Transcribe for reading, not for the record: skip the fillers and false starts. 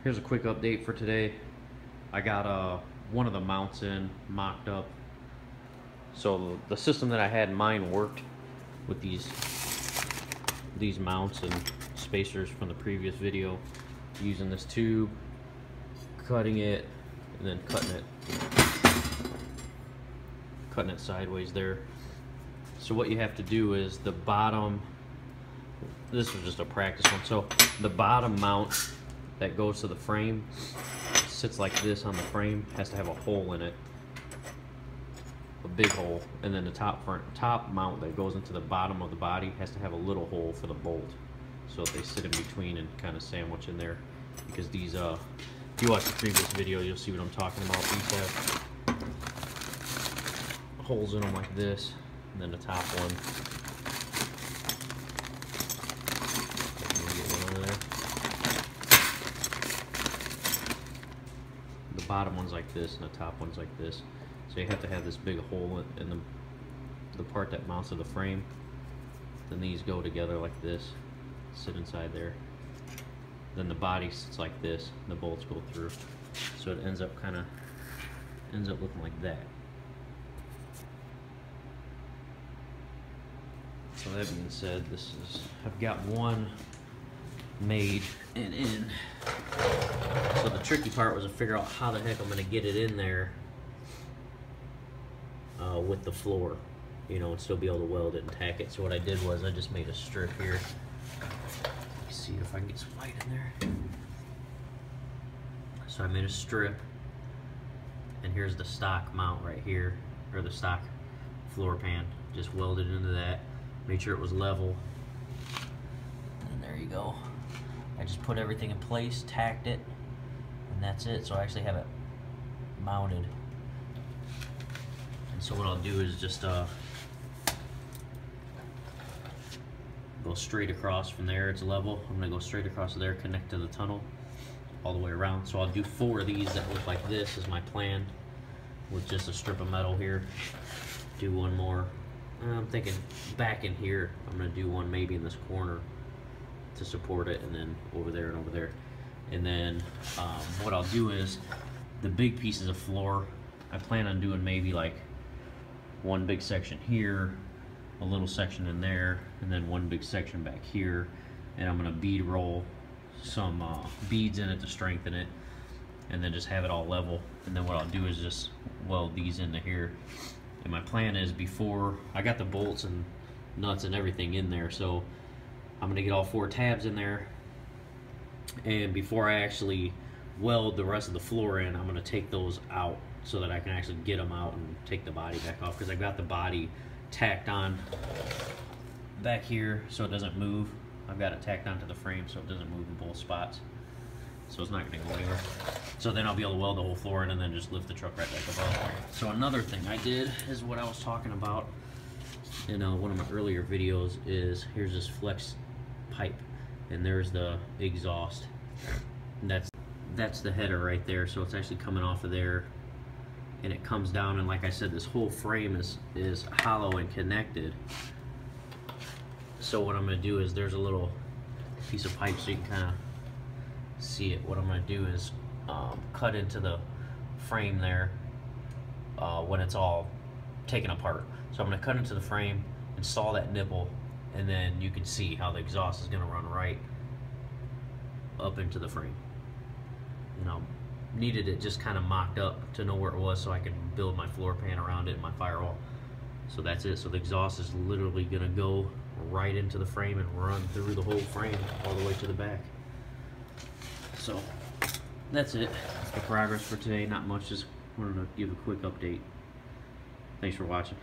Here's a quick update for today. I got one of the mounts in, mocked up. So the system that I had in mind worked with these mounts and spacers from the previous video. Using this tube, cutting it, and then cutting it sideways there. So what you have to do is the bottom, this was just a practice one, so the bottom mount that goes to the frame sits like this on the frame, has to have a hole in it, a big hole, and then the top mount that goes into the bottom of the body has to have a little hole for the bolt, so they sit in between and kind of sandwich in there. Because these, if you watch the previous video, you'll see what I'm talking about. These have holes in them like this, and then the top one. Get one over there. The bottom one's like this, and the top one's like this. So you have to have this big hole in the part that mounts to the frame. Then these go together like this, sit inside there. Then the body sits like this, and the bolts go through. So it ends up looking like that. So that being said, I've got one made and in. So the tricky part was to figure out how the heck I'm gonna get it in there with the floor, you know, and still be able to weld it and tack it. So what I did was I just made a strip here. See if I can get some light in there. So I made a strip, and here's the stock mount right here, or the stock floor pan. Just welded into that, made sure it was level, and there you go. I just put everything in place, tacked it, and that's it. So I actually have it mounted. And so what I'll do is just go straight across from there. It's level. I'm gonna go straight across there, connect to the tunnel all the way around. So I'll do 4 of these that look like this is my plan, with just a strip of metal here. Do one more. I'm thinking back in here. I'm gonna do one maybe in this corner to support it, and then over there and over there. And then what I'll do is the big pieces of floor, I plan on doing maybe like one big section here, a little section in there, and then one big section back here. And I'm gonna bead roll some beads in it to strengthen it, and then just have it all level. And then what I'll do is just weld these into here. And my plan is, before I got the bolts and nuts and everything in there, so I'm gonna get all 4 tabs in there, and before I actually weld the rest of the floor in, I'm gonna take those out so that I can actually get them out and take the body back off, because I've got the body tacked on back here so it doesn't move. I've got it tacked onto the frame so it doesn't move in both spots, so it's not going to go anywhere. So then I'll be able to weld the whole floor in and then just lift the truck right back above. So another thing I did is what I was talking about in one of my earlier videos is, here's this flex pipe, and there's the exhaust, and that's the header right there. So it's actually coming off of there, and it comes down, and like I said, this whole frame is hollow and connected. So what I'm going to do is, there's a little piece of pipe so you can kind of see it. What I'm going to do is cut into the frame there when it's all taken apart. So I'm going to cut into the frame, install that nipple, and then you can see how the exhaust is going to run right up into the frame. You know, needed it just kind of mocked up to know where it was so I can build my floor pan around it and my firewall. So that's it. So the exhaust is literally going to go right into the frame and run through the whole frame all the way to the back. So that's it. That's the progress for today. Not much, just wanted to give a quick update. Thanks for watching.